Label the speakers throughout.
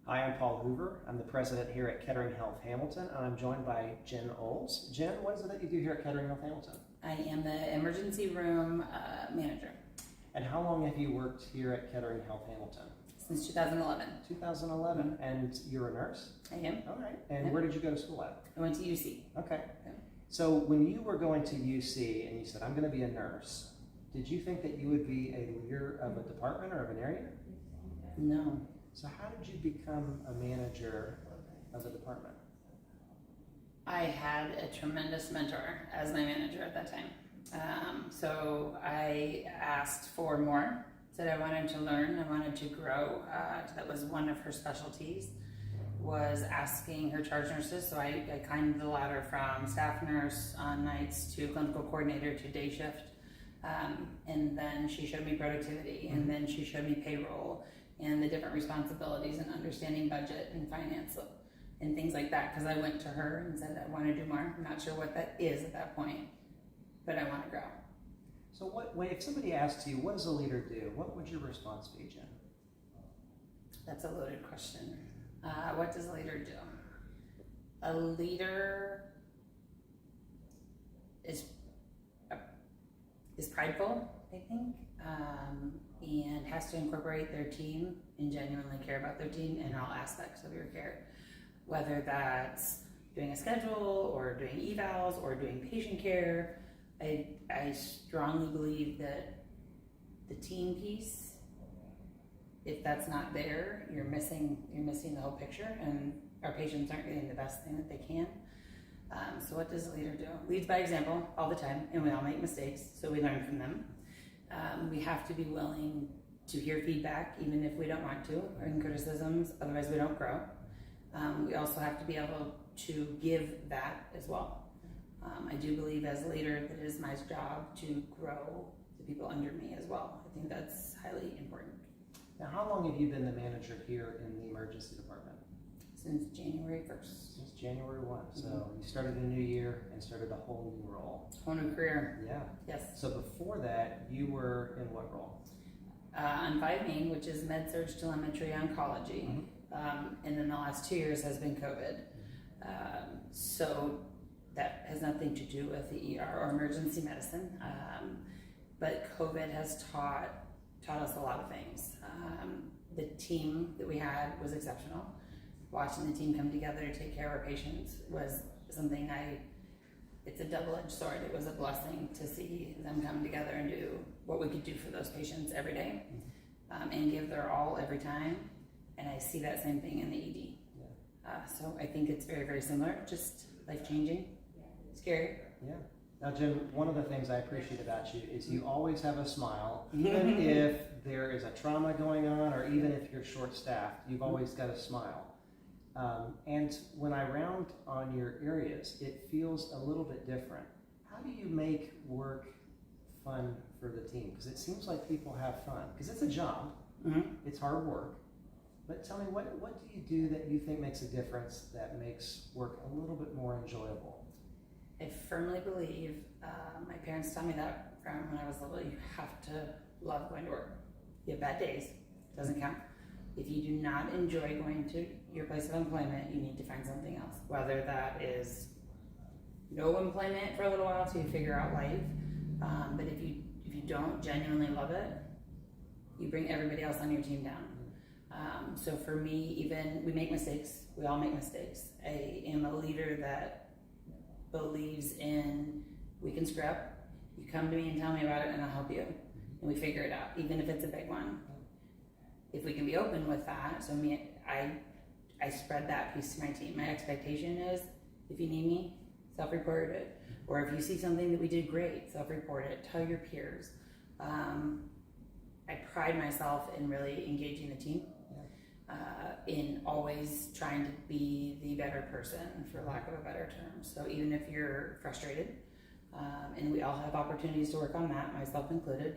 Speaker 1: Hi, I'm Paul Hoover. I'm the president here at Kettering Health Hamilton, and I'm joined by Jenn Olds. Jenn, what is it that you do here at Kettering Health Hamilton?
Speaker 2: I am the emergency room manager.
Speaker 1: And how long have you worked here at Kettering Health Hamilton?
Speaker 2: Since 2011.
Speaker 1: 2011. And you're a nurse?
Speaker 2: I am.
Speaker 1: All right. And
Speaker 2: Yep.
Speaker 1: where did you go to school at?
Speaker 2: I went to UC.
Speaker 1: Okay.
Speaker 2: Yep.
Speaker 1: So when you were going to UC and you said, I'm going to be a nurse, did you think that you would be a leader of a department or of an area?
Speaker 2: No.
Speaker 1: So how did you become a manager of a department?
Speaker 2: I had a tremendous mentor as my manager at that time. So I asked for more, said I wanted to learn, I wanted to grow. That was one of her specialties, was asking her charge nurses. So I climbed the ladder from staff nurse on nights to clinical coordinator to day shift. And then she showed me productivity, and then she showed me payroll and the different responsibilities and understanding budget and finance and things like that, because I went to her and said I want to do more. I'm not sure what that is at that point, but I want to grow.
Speaker 1: So if somebody asks you, what does a leader do? What would your response be, Jenn?
Speaker 2: That's a loaded question. What does a leader do? A leader is prideful, I think, and has to incorporate their team and genuinely care about their team in all aspects of your care. Whether that's doing a schedule or doing evals or doing patient care, I strongly believe that the team piece, if that's not there, you're missing the whole picture, and our patients aren't getting the best thing that they can. So what does a leader do? Leads by example all the time, and we all make mistakes, so we learn from them. We have to be willing to hear feedback, even if we don't want to, or in criticisms, otherwise we don't grow. We also have to be able to give that as well. I do believe as a leader that it is my job to grow the people under me as well. I think that's highly important.
Speaker 1: Now, how long have you been the manager here in the emergency department?
Speaker 2: Since January 1st.
Speaker 1: Since January 1. So you started a new year and started a whole new role.
Speaker 2: Whole new career.
Speaker 1: Yeah.
Speaker 2: Yes.
Speaker 1: So before that, you were in what role?
Speaker 2: On 5 Main, which is med-surg telemetry oncology. And then the last 2 years has been COVID. So that has nothing to do with the ER or emergency medicine. But COVID has taught us a lot of things. The team that we had was exceptional. Watching the team come together to take care of our patients was something it's a double-edged sword. It was a blessing to see them come together and do what we could do for those patients every day, and give their all every time. And I see that same thing in the ED. Yeah. So I think it's very, very similar, just life-changing, scary.
Speaker 1: Yeah. Now, Jenn, one of the things I appreciate about you is you always have a smile, even if there is a trauma going on or even if you're short-staffed, you've always got a smile. And when I round on your areas, it feels a little bit different. How do you make work fun for the team? Because it seems like people have fun. Because it's a job. It's hard work. But tell me, what do you do that you think makes a difference, that makes work a little bit more enjoyable?
Speaker 2: I firmly believe, my parents taught me that from when I was little, you have to love going to work. You have bad days, doesn't count. If you do not enjoy going to your place of employment, you need to find something else. Whether that is no employment for a little while till you figure out life, but if you don't genuinely love it, you bring everybody else on your team down. So for me, even we make mistakes. We all make mistakes. I am a leader that believes in we can screw up. You come to me and tell me about it, and I'll help you, and we figure it out, even if it's a big one. If we can be open with that, so I spread that piece to my team. My expectation is, if you need me, self-report it. Or if you see something that we did great, self-report it. Tell your peers. I pride myself in really engaging the team, in always trying to be the better person, for lack of a better term. So even if you're frustrated, and we all have opportunities to work on that, myself included,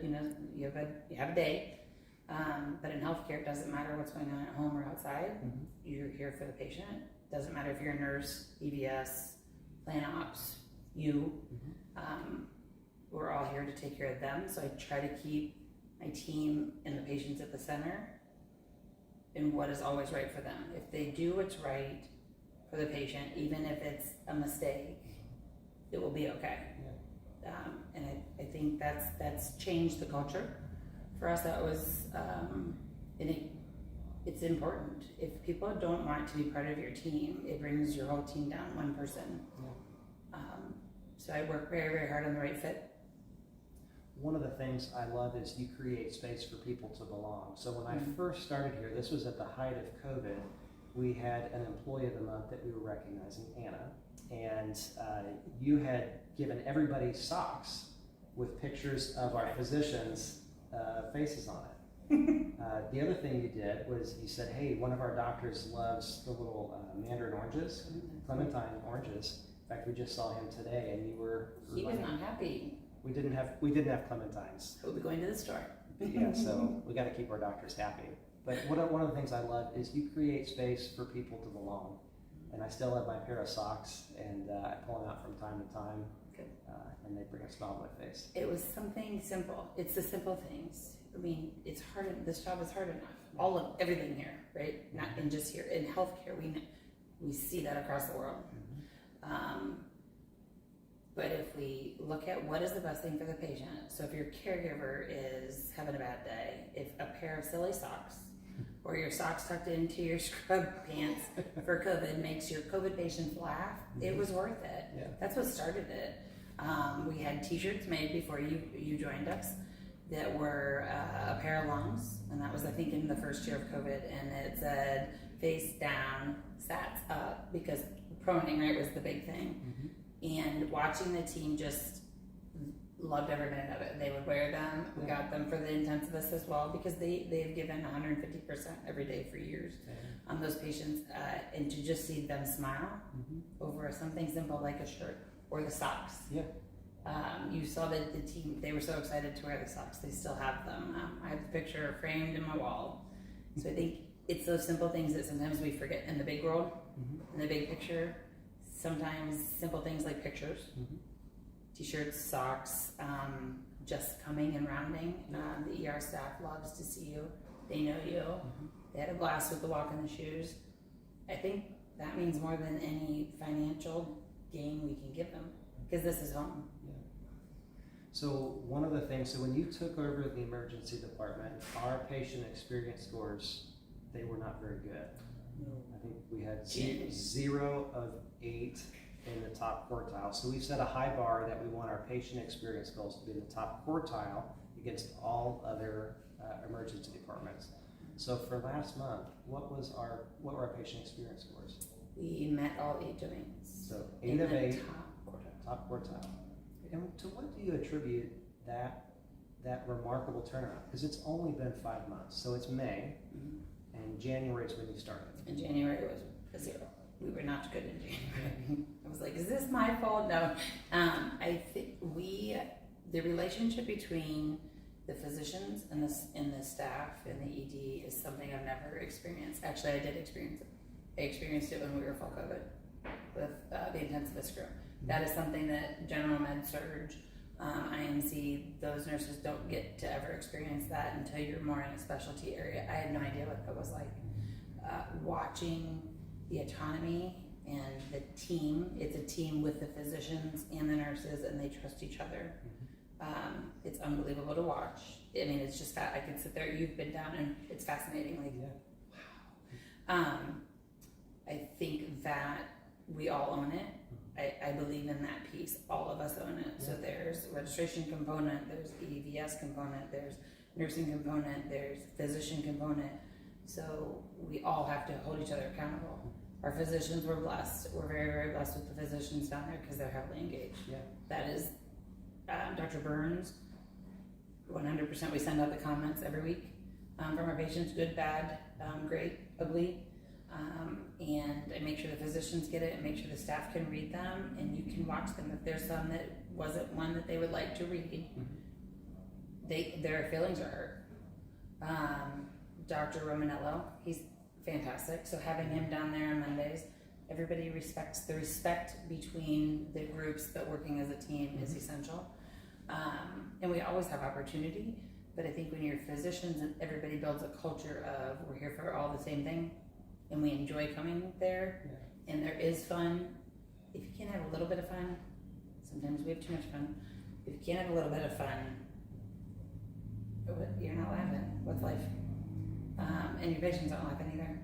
Speaker 2: you have a day. But in healthcare, it doesn't matter what's going on at home or outside. You're here for the patient. Doesn't matter if you're a nurse, EVS, plan ops, we're all here to take care of them. So I try to keep my team and the patients at the center and what is always right for them. If they do what's right for the patient, even if it's a mistake, it will be okay. And I think that's changed the culture. For us, that was, it's important. If people don't want to be part of your team, it brings your whole team down one person. So I work very, very hard on the right fit.
Speaker 1: One of the things I love is you create space for people to belong. So when I first started here, this was at the height of COVID, we had an employee of the month that we were recognizing, Anna, and you had given everybody socks with pictures of our physicians' faces on it. The other thing you did was you said, hey, one of our doctors loves the little mandarin oranges, clementine oranges. In fact, we just saw him today, and you were.
Speaker 2: He was not happy.
Speaker 1: We didn't have clementines.
Speaker 2: We'll be going to the store.
Speaker 1: Yeah, so we got to keep our doctors happy. But one of the things I love is you create space for people to belong. And I still have my pair of socks, and I pull them out from time to time, and they bring a smile to my face.
Speaker 2: It was something simple. It's the simple things. I mean, it's hard. This job is hard enough. Everything here, right? Not in just here. In healthcare, we see that across the world. But if we look at what is the best thing for the patient, so if your caregiver is having a bad day, if a pair of silly socks or your socks tucked into your scrub pants for COVID makes your COVID patients laugh, it was worth it.
Speaker 1: Yeah.
Speaker 2: That's what started it. We had t-shirts made before you joined us that were a pair of lungs, and that was I think in the first year of COVID, and it said face down, sats up, because proning, right, was the big thing. And watching the team just loved every minute of it. They would wear them. We got them for the intensivists as well because they've given 150% every day for years on those patients. And to just see them smile over something simple like a shirt or the socks. You saw that the team, they were so excited to wear the socks. They still have them. I have the picture framed in my wall. So I think it's those simple things that sometimes we forget in the big world, in the big picture. Sometimes simple things like pictures, t-shirts, socks, just coming and rounding. The ER staff loves to see you. They know you. They had a blast with the walk in the shoes. I think that means more than any financial gain we can give them because this is home.
Speaker 1: So one of the things, so when you took over the emergency department, our patient experience scores, they were not very good. I think we had 0 of 8 in the top quartile. So we've set a high bar that we want our patient experience goals to be in the top quartile against all other emergency departments. So for last month, what were our patient experience scores?
Speaker 2: We met all 8 domains.
Speaker 1: So 8 of 8,
Speaker 2: top quartile.
Speaker 1: And to what do you attribute that remarkable turnaround? Because it's only been 5 months. So it's May, and January is when you started.
Speaker 2: In January it was a 0. We were not good in January. I was like, is this my fault? No. I think the relationship between the physicians and the staff and the ED is something I've never experienced. Actually, I did experience it. I experienced it when we were full COVID with the intensivist group. That is something that general med surge, IMC, those nurses don't get to ever experience that until you're more in a specialty area. I had no idea what that was like. Watching the autonomy and the team, it's a team with the physicians and the nurses, and they trust each other. It's unbelievable to watch. I mean, it's just that I could sit there, you've been down, and it's fascinating. Like, wow. I think that we all own it. I believe in that piece. All of us own it. So there's registration component, there's EVS component, there's nursing component, there's physician component. So we all have to hold each other accountable. Our physicians were blessed. We're very, very blessed with the physicians down there because they're heavily engaged. That is Dr. Burns, 100%. We send out the comments every week from our patients, good, bad, great, ugly. And I make sure the physicians get it and make sure the staff can read them and you can watch them. If there's some that wasn't one that they would like to read, their feelings are hurt. Dr. Romanello, he's fantastic. So having him down there on Mondays, everybody respects the respect between the groups, but working as a team is essential. And we always have opportunity But I think when you're physicians and everybody builds a culture of we're here for all the same thing and we enjoy coming there and there is fun. If you can't have a little bit of fun, sometimes we have too much fun. If you can't have a little bit of fun, you're not laughing. What's life? And your patients aren't laughing either.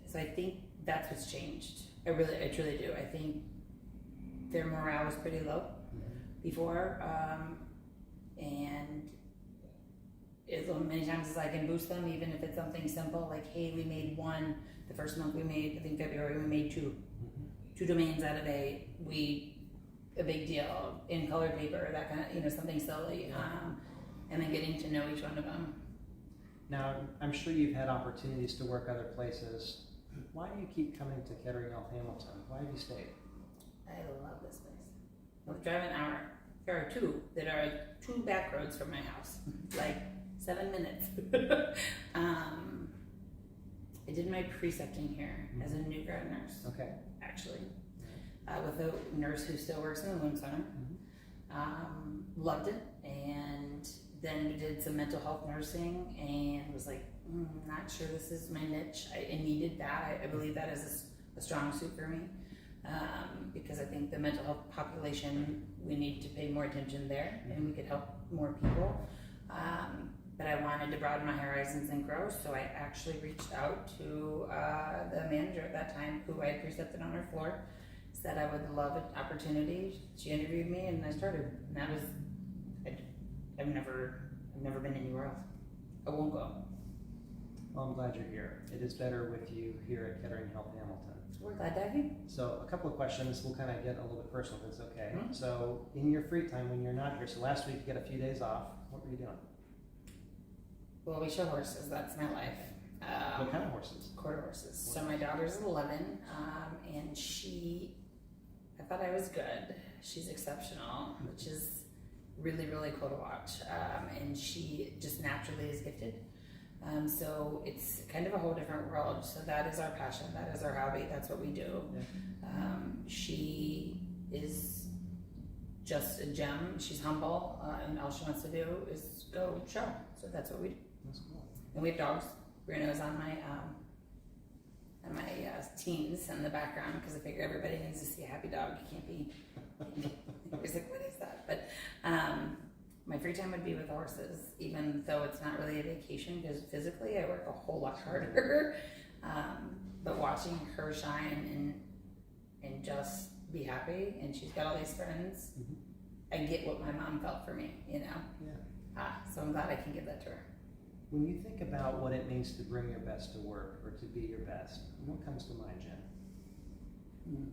Speaker 2: So I think that's what's changed. I truly do. I think their morale was pretty low before, and as many times as I can boost them, even if it's something simple like, hey, we made one. The first month we made, I think February, we made two domains out of a big deal in colored paper, that kind of, something silly, and then getting to know each one of them.
Speaker 1: Now, I'm sure you've had opportunities to work other places. Why do you keep coming to Kettering Health Hamilton? Why have you stayed?
Speaker 2: I love this place. I'll drive an hour. There are two that are 2 back roads from my house, like 7 minutes. I did my precepting here as a new grad nurse.
Speaker 1: Okay.
Speaker 2: Actually, with a nurse who still works in the wound center. Loved it, and then did some mental health nursing and was like, not sure this is my niche. I needed that. I believe that is a strong suit for me, because I think the mental health population, we need to pay more attention there, and we could help more people. But I wanted to broaden my horizons and grow, so I actually reached out to the manager at that time, who I had precepted on her floor, said I would love an opportunity. She interviewed me, and I started. And that was, I've never been anywhere else. I won't go.
Speaker 1: Well, I'm glad you're here. It is better with you here at Kettering Health Hamilton.
Speaker 2: We're glad to have you.
Speaker 1: So a couple of questions. We'll kind of get a little bit personal if it's okay. So in your free time when you're not here, so last week you got a few days off. What were you doing?
Speaker 2: Well, we show horses. That's my life.
Speaker 1: What kind of horses?
Speaker 2: Quarter horses. So my daughter's 11, and I thought I was good. She's exceptional, which is really, really cool to watch. And she just naturally is gifted. So it's kind of a whole different world. So that is our passion. That is our hobby. That's what we do. She is just a gem. She's humble, and all she wants to do is go show. So that's what we do.
Speaker 1: That's cool.
Speaker 2: And we have dogs. Bruno's on my teens in the background, because I figure everybody needs to see a happy dog. You can't be. He's like, what is that? But my free time would be with horses, even though it's not really a vacation, because physically I work a whole lot harder. But watching her shine and just be happy, and she's got all these friends, I get what my mom felt for me, so I'm glad I can give that to her.
Speaker 1: When you think about what it means to bring your best to work or to be your best, what comes to mind, Jen?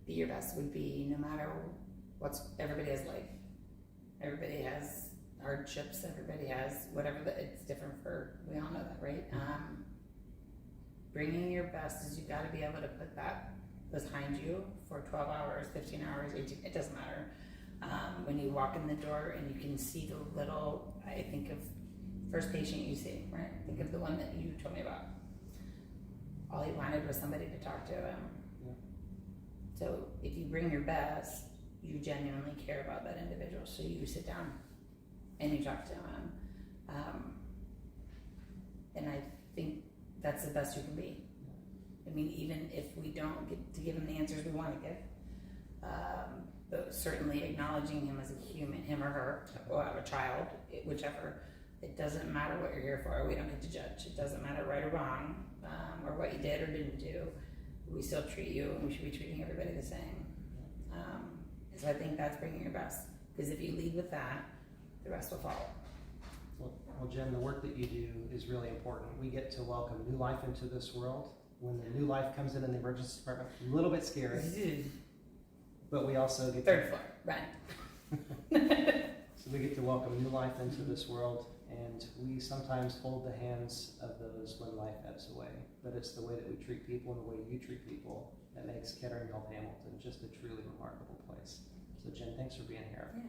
Speaker 2: Be your best would be no matter everybody has life. Everybody has hardships. Everybody has whatever. It's different we all know that, right? Bringing your best is, you got to be able to put that behind you for 12 hours, 15 hours, 18, it doesn't matter. When you walk in the door and you can see the little, I think of first patient you see, right? Think of the one that you told me about. All he wanted was somebody to talk to him. So if you bring your best, you genuinely care about that individual. So you sit down and you talk to him. And I think that's the best you can be. I mean, even if we don't get to give him the answers we want to give, but certainly acknowledging him as a human, him or her, or a child, whichever. It doesn't matter what you're here for. We don't get to judge. It doesn't matter right or wrong, or what you did or didn't do. We still treat you, and we should be treating everybody the same. So I think that's bringing your best. Because if you lead with that, the rest will follow.
Speaker 1: Well, Jen, the work that you do is really important. We get to welcome new life into this world. When the new life comes in the emergency department, a little bit scary. But we also get
Speaker 2: third floor, right?
Speaker 1: So we get to welcome new life into this world, and we sometimes hold the hands of those when life ebbs away. But it's the way that we treat people and the way you treat people that makes Kettering Health Hamilton just a truly remarkable place. So Jen, thanks for being here.
Speaker 2: Yeah.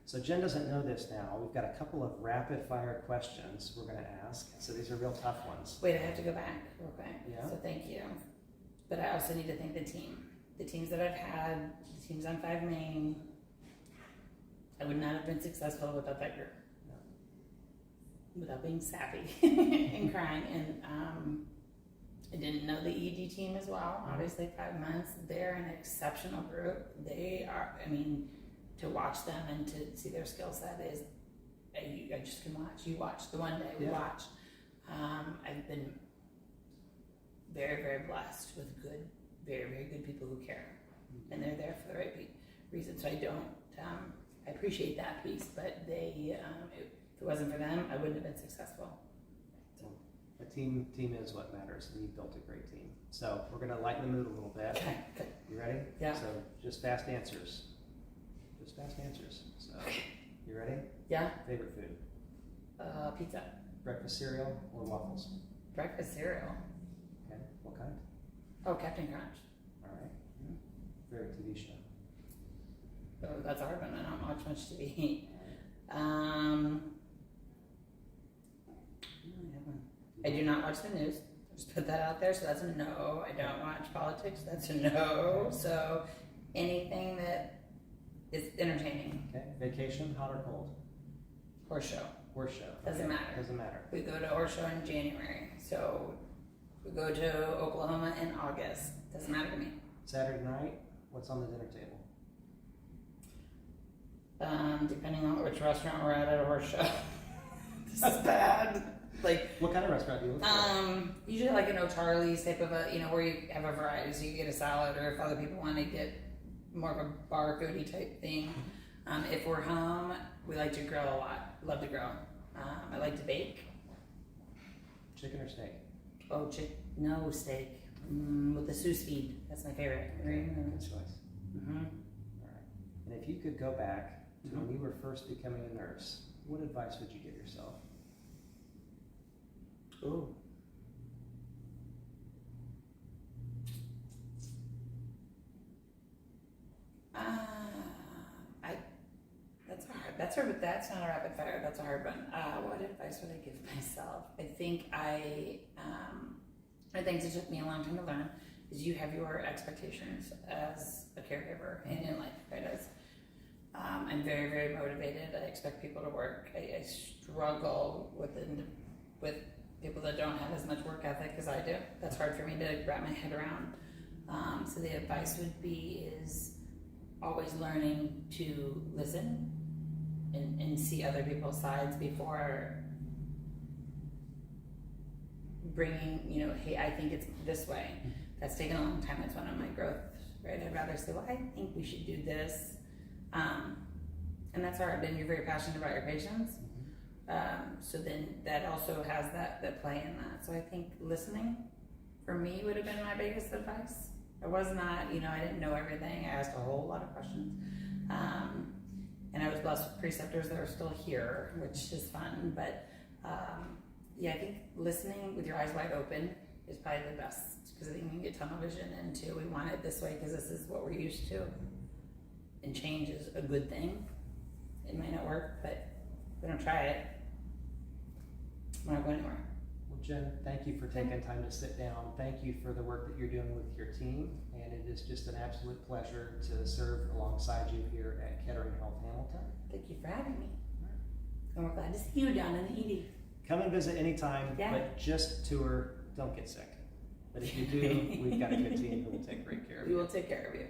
Speaker 1: So Jen doesn't know this now. We've got a couple of rapid fire questions we're going to ask. So these are real tough ones.
Speaker 2: Wait, I have to go back real quick.
Speaker 1: Yeah.
Speaker 2: So thank you. But I also need to thank the team. The teams that I've had, the teams on 5 Main, I would not have been successful without that group.
Speaker 1: No.
Speaker 2: Without being sappy and crying. And I didn't know the ED team as well. Obviously, 5 months. They're an exceptional group. They are, I mean, to watch them and to see their skill set is, I just can watch. You watch the one day we watch. I've been very, very blessed with good, very, very good people who care. And they're there for the right reason. So I don't, I appreciate that piece, but they, if it wasn't for them, I wouldn't have been successful.
Speaker 1: A team is what matters, and you've built a great team. So we're going to lighten the mood a little bit.
Speaker 2: Okay, good.
Speaker 1: You ready?
Speaker 2: Yeah.
Speaker 1: So just fast answers. Just fast answers. So you ready?
Speaker 2: Yeah.
Speaker 1: Favorite food?
Speaker 2: Pizza.
Speaker 1: Breakfast cereal or waffles?
Speaker 2: Breakfast cereal.
Speaker 1: Okay. What kind?
Speaker 2: Oh, Captain Crunch.
Speaker 1: All right. Favorite TV show?
Speaker 2: Oh, that's a hard one. I don't watch much TV. I do not watch the news. Just put that out there. So that's a no. I don't watch politics. That's a no. So anything that is entertaining.
Speaker 1: Okay. Vacation, hot or cold?
Speaker 2: Horse show.
Speaker 1: Horse show.
Speaker 2: Doesn't matter.
Speaker 1: Doesn't matter.
Speaker 2: We go to horse show in January. So we go to Oklahoma in August. Doesn't matter to me.
Speaker 1: Saturday night, what's on the dinner table?
Speaker 2: Depending on which restaurant we're at a horse show. This is bad. Like,
Speaker 1: What kind of restaurant do you look for?
Speaker 2: usually like an O'Charlie's type of a, where you have a variety, so you get a salad, or if other people want to get more of a bar foodie type thing. If we're home, we like to grill a lot. Love to grill. I like to bake.
Speaker 1: Chicken or steak?
Speaker 2: Oh, no, steak. With the sous vide. That's my favorite.
Speaker 1: Good choice.
Speaker 2: Mm-hmm.
Speaker 1: All right. And if you could go back to when you were first becoming a nurse, what advice would you give yourself?
Speaker 2: Ooh. That's hard. That's not a rapid fire. That's a hard one. What advice would I give myself? I think things it took me a long time to learn is you have your expectations as a caregiver and in life, right? I'm very, very motivated. I expect people to work. I struggle with people that don't have as much work ethic as I do. That's hard for me to wrap my head around. So the advice would be is always learning to listen and see other people's sides before bringing, hey, I think it's this way. That's taken a long time. That's one of my growth, right? I'd rather say, well, I think we should do this. And that's hard. Then you're very passionate about your patients. So then that also has that play in that. So I think listening for me would have been my biggest advice. I was not, I didn't know everything. I asked a whole lot of questions. And I was blessed with preceptors that are still here, which is fun. But I think listening with your eyes wide open is probably the best, because then you can get tunnel vision into, we want it this way because this is what we're used to. And change is a good thing. It might not work, but if we don't try it, we're not going anywhere.
Speaker 1: Well, Jen, thank you for taking time to sit down. Thank you for the work that you're doing with your team. And it is just an absolute pleasure to serve alongside you here at Kettering Health Hamilton.
Speaker 2: Thank you for having me. And we're glad to see you down in the ED.
Speaker 1: Come and visit anytime,
Speaker 2: Yeah.
Speaker 1: but just tour. Don't get sick. But if you do, we've got a good team who will take great care of
Speaker 2: We
Speaker 1: you.
Speaker 2: will take care of you.